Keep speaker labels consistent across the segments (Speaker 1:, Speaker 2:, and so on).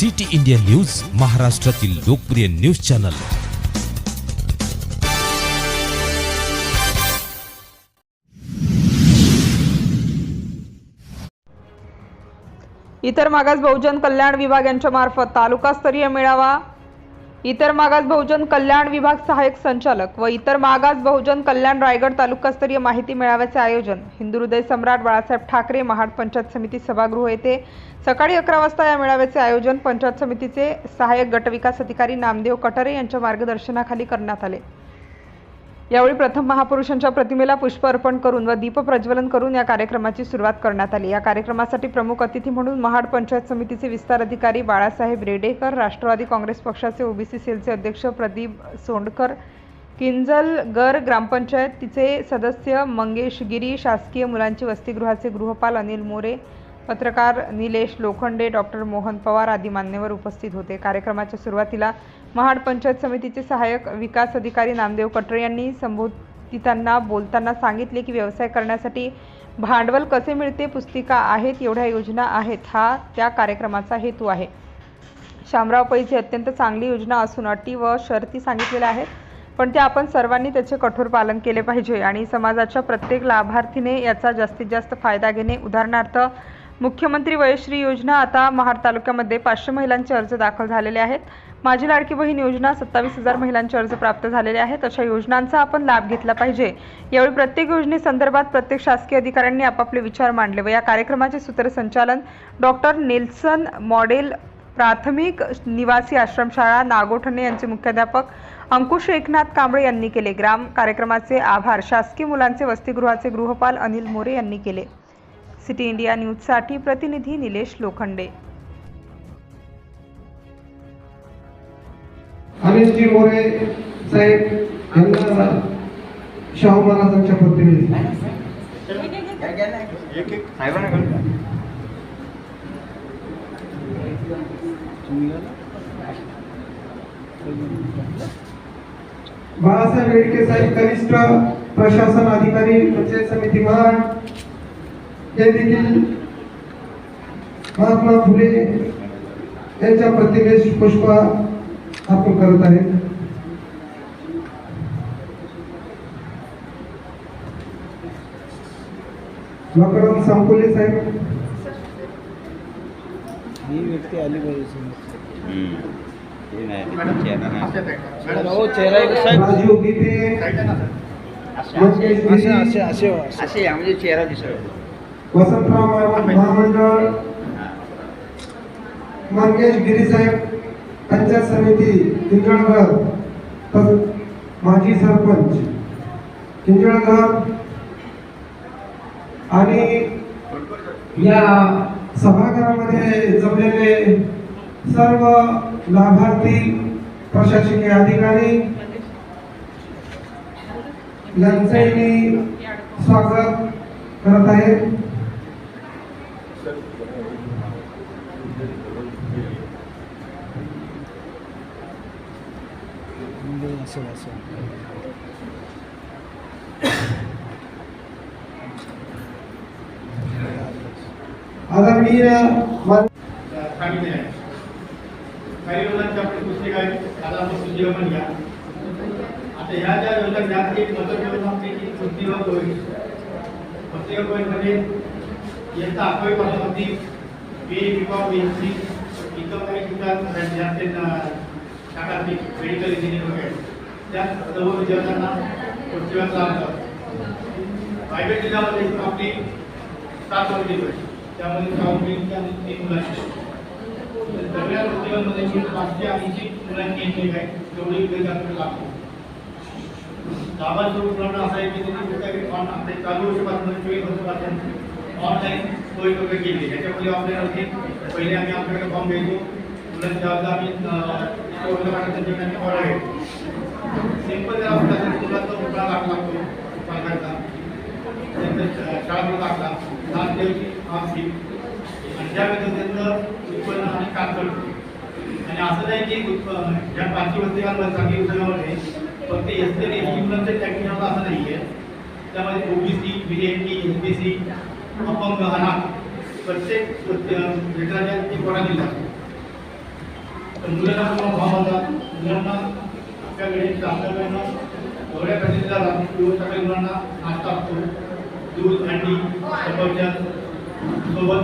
Speaker 1: City India news, महाराष्ट्रातील लोकप्रिय news channel.
Speaker 2: इतर मागास बहुजन कल्याण विभाग यांच्या मार्फत तालुकास्तरीय मेळावा। इतर मागास बहुजन कल्याण विभाग सहाय्यक संचालक व इतर मागास बहुजन कल्याण रायगड तालुकास्तरीय माहिती मेळाव्याचे आयोजन हिंदू हृदय सम्राट बाळासाहेब ठाकरे महाड पंचायत समिती सभागृह येथे सकाळी 11 वाजता या मेळाव्याचे आयोजन पंचायत समितीचे सहाय्यक गटविकास अधिकारी नामदेव कटरे यांच्या मार्गदर्शनाखाली करण्यात आले। यावेळी प्रथम महापुरुषांच्या प्रतिमेला पुष्प अर्पण करून व दीप प्रज्वलन करून या कार्यक्रमाची सुरुवात करण्यात आली। या कार्यक्रमासाठी प्रमुख अतिथी म्हणून महाड पंचायत समितीचे विस्तार अधिकारी बाळासाहेब रेडेकर, राष्ट्रवादी काँग्रेस पक्षाचे ओबीसी सेलचे अध्यक्ष प्रदीप सोंडकर, किंजलगर ग्रामपंचायतीचे सदस्य मंगेश गिरी, शासकीय मुलांची वसतिगृहाचे गृहपाल अनिल मोरे, पत्रकार निलेश लोखंडे, डॉक्टर मोहन पवार आदी मान्यवर उपस्थित होते। कार्यक्रमाच्या सुरुवातीला महाड पंचायत समितीचे सहाय्यक विकास अधिकारी नामदेव कटरे यांनी संबोधितांना बोलताना सांगितले की व्यवसाय करण्यासाठी भांडवल कसे मिळते, पुस्तिका आहेत, एवढ्या योजना आहेत, हा त्या कार्यक्रमाचा हेतू आहे। शामराव पैची अत्यंत चांगली योजना असून अटी व शर्ती सांगितलेल्या आहेत, पण त्या आपण सर्वांनी त्याचे कठोर पालन केले पाहिजे आणि समाजाच्या प्रत्येक लाभार्थीने याचा जास्तीत जास्त फायदा घेणे। उदाहरणार्थ मुख्यमंत्री वयश्री योजना, आता महाड तालुक्यामध्ये 500 महिलांचे अर्ज दाखल झालेले आहेत। माझी लाडकी बहीण योजना 27,000 महिलांचे अर्ज प्राप्त झालेले आहेत। अशा योजनांचा आपण लाभ घेतला पाहिजे। यावेळी प्रत्येक योजनेसंदर्भात प्रत्येक शासकीय अधिकाऱ्यांनी आपापले विचार मांडले व या कार्यक्रमाचे सूत्रसंचालन डॉक्टर नेल्सन मॉडेल प्राथमिक निवासी आश्रमशाळा नागोठणे यांचे मुख्याध्यापक अंकुश एकनाथ कांबळे यांनी केले। ग्राम कार्यक्रमाचे आभार शासकीय मुलांचे वसतिगृहाचे गृहपाल अनिल मोरे यांनी केले। सिटी इंडिया न्यूजसाठी प्रतिनिधी निलेश लोखंडे।
Speaker 3: अनिलजी मोरे साहेब यांना शाहू महाराजांच्या प्रतिनिधी बाळासाहेब रेडके साहेब कनिष्ठ प्रशासन अधिकारी पंचायत समिती महाड हे देखील महात्मा फुले यांच्या प्रतिमेस पुष्प अर्पण करत आहेत। मकरम संकुले साहेब
Speaker 4: ही व्यक्ती आली पाहिजे।
Speaker 3: राजीव गीते
Speaker 4: म्हणजे चेहरा दिसतो।
Speaker 3: वसंतराव महामंडळ मंगेश गिरी साहेब पंचायत समिती किंजळगर, माजी सरपंच किंजळगर आणि या सभागृहामध्ये जमलेले सर्व लाभार्थी, प्रशासकीय अधिकारी यांचे मी स्वागत करत आहे। आदरणीय
Speaker 5: काही लोकांच्या पुस्तक आहे आता आपण सुजीवन घ्या। आता ह्या ज्या योजना ज्यात एक मतदानापैकी पुस्तिका होईल, पुस्तिका होईल म्हणजे येता 11वी पासून बी किंवा बीएससी इतर काही ठिकाण ज्यांचे शाखांची मेडिकल इंजिनियर वगैरे त्या सर्व विद्यार्थ्यांना पुस्तिका लाभतात। प्रायव्हेट जिल्ह्यामध्ये आपली 7 वर्षे होईल, त्यामध्ये 6 मुलींची आणि 3 मुलांची सगळ्या पुस्तिकांमध्ये 580 मुलांची इंजिनिअरिंग आहे, तेवढी विद्यार्थ्यांना लागतो। लाभांश उपलब्ध असा आहे की त्यांनी पुस्तके चालू वर्षापासून 24 वर्षापासून ऑनलाईन सोय वगैरे केली। याच्यामध्ये ऑफलाईन होती, पहिले आम्ही आपल्याकडे फॉर्म घ्यायचो, मुलांच्या आम्ही त्यांच्याकडे ऑर्डर घ्यायचो। सिंपल जर आपण मुलांचा मोठा लाभ लागतो पालकांचा, त्यांच्या शाळा लागला नामदेवची आमची आणि ज्या पद्धतीचं उत्पन्न आणि काम करतो। आणि असं नाही की ज्या 5 पुस्तिकांमध्ये चांगली पुस्तकामध्ये फक्त एसटी आणि एसटी मुलांचं टॅक्निकल असं नाही आहे, त्यामध्ये ओबीसी, बीएमटी, एसबीसी, अपंग, अनाथ प्रत्येक क्षेत्राच्या कोणा दिला मुलांना पण भाव होतात. मुलांना आपल्याकडे शासनाकडनं एवढ्या प्रसिद्ध सगळ्या मुलांना नाश्ता असतो. दूध, अंडी, सफरचंद सोबत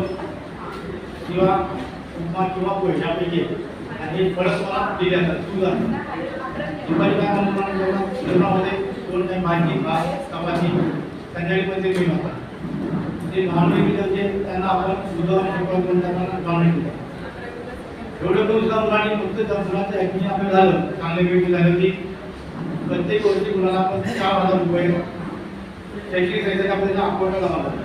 Speaker 5: किंवा उपमा किंवा पोहे यापैकी आणि फळं मला दिली जातात. सुद्धा दुपारी काय म्हणून जेवणामध्ये दोन टाईम भाजी, भात, चपाती, संध्याकाळी पण ते घेऊन होतात. ते नॉनव्हेज म्हणजे त्यांना आपण करून त्यांना नॉनव्हेज देतो. एवढं करून सुद्धा मुलांनी फक्त त्या मुलांचं ॲक्टिंग आपलं झालं, चांगले वेळ झालं की प्रत्येक वर्षी मुलाला आपण 4,000 रुपये शैक्षणिक साहित्याच्या आपण त्याचा अकाउंटला जमा करतो.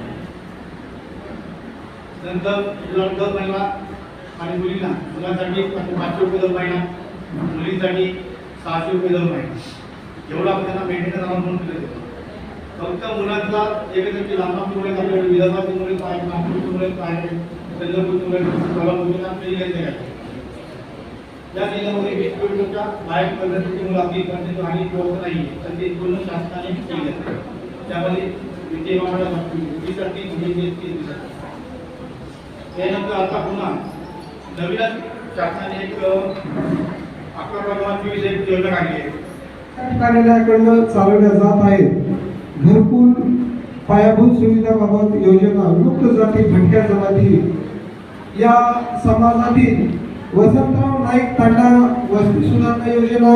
Speaker 5: नंतर दर महिना आणि मुलांसाठी 500 रुपये दर महिना, मुलींसाठी 600 रुपये दर महिना, एवढा आपण त्यांना मेंटेनन्स अमाऊंट म्हणून दिलं जातं. फक्त मुलांचा एकत्र लांबापूर मुळे आपल्याकडे विदर्भातून मुळे काय, नागपूरतून मुळे काय, चंद्रपूरतून मुळे कोल्हापूरतून आपल्याला जिल्ह्यात काय. या जिल्ह्यामध्ये 20 किलोमीटरच्या बाहेर पद्धतीची मुलं आपली इकडची आणि व्यवस्था नाही आहे, तर ते पूर्ण शासनाने केली जाते. त्यामध्ये त्यानंतर आता पुन्हा नवीनच शासनाने एक 11.24 एक योजना काढली आहे.
Speaker 3: कार्यालयाकडून चालवल्या जात आहे. घरकुल पायाभूत सुविधाबाबत योजना मुक्त जाती भटक्या जमाती या समाजातील वसंतराव नाईक तांडा वस्ती सुधारणा योजना,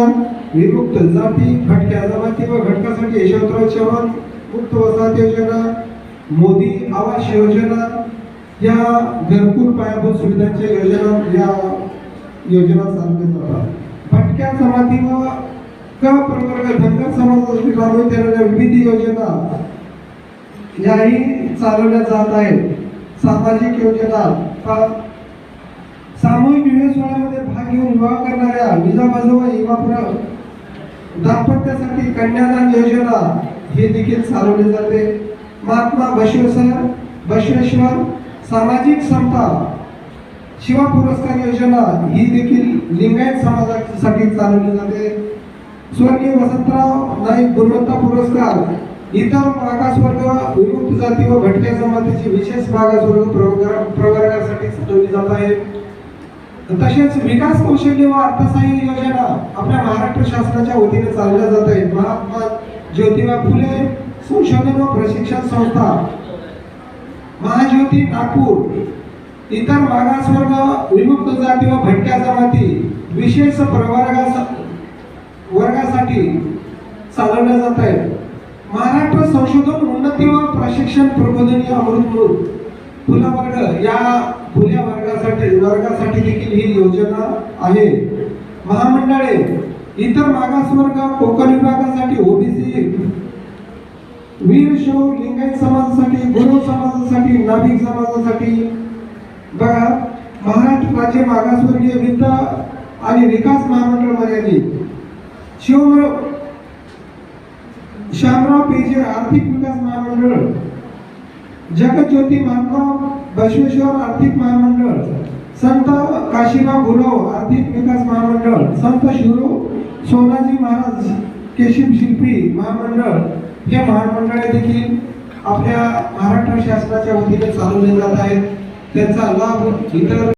Speaker 3: विमुक्त जाती भटक्या जमाती व घटकासाठी यशवंतराव चव्हाण मुक्त वसाहत योजना, मोदी आवास योजना या घरकुल पायाभूत सुविधांच्या योजना या योजना चालवल्या जातात. भटक्या जमाती व प्रवर्ग धनगर समाजासाठी राबवण्यात येणाऱ्या विविध योजना याही चालवल्या जात आहेत. सामाजिक योजना सामूहिक विवाह सोहळ्यामध्ये भाग घेऊन विवाह करणाऱ्या विजाबाजू युवा दाम्पत्यासाठी कन्यादान योजना हे देखील चालवले जाते. महात्मा बसवेश्वर सामाजिक समता शिवा पुरस्कार योजना ही देखील लिंगायत समाजासाठी चालवली जाते. स्वर्गीय वसंतराव नाईक गुणवत्ता पुरस्कार इतर मागासवर्ग विमुक्त जाती व भटक्या जमातीची विशेष मागासवर्ग प्रवर्गासाठी चालवली जात आहे. तसेच विकास कौशल्य व अर्थसहाय्य योजना आपल्या महाराष्ट्र शासनाच्या वतीने चालवल्या जात आहेत. महात्मा ज्योतिबा फुले संशोधन व प्रशिक्षण संस्था, महाज्योती नागपूर, इतर मागासवर्ग विमुक्त जाती व भटक्या जमाती विशेष वर्गासाठी चालवल्या जात आहेत. महाराष्ट्र संशोधन उन्नती व प्रशिक्षण प्रबोधिनी अमृतमूल खुला वर्ग या खुल्या वर्गासाठी देखील ही योजना आहे. महामंडळे इतर मागासवर्ग कोकण विभागासाठी ओबीसी, वीरशैव लिंगायत समाजासाठी, गुरव समाजासाठी, नाभिक समाजासाठी बघा. महाराष्ट्र राज्य मागासवर्गीय वित्त आणि विकास महामंडळ मर्यादित, श्यामराव पेजे आर्थिक विकास महामंडळ, जगज्योती महात्मा बसवेश्वर आर्थिक महामंडळ, संत काशीबा गुरव आर्थिक विकास महामंडळ, संत शिवराव सोनाजी महाराज केशिम शिल्पी महामंडळ हे महामंडळे देखील आपल्या महाराष्ट्र शासनाच्या वतीने चालवले जात आहेत. त्यांचा लाभ इतर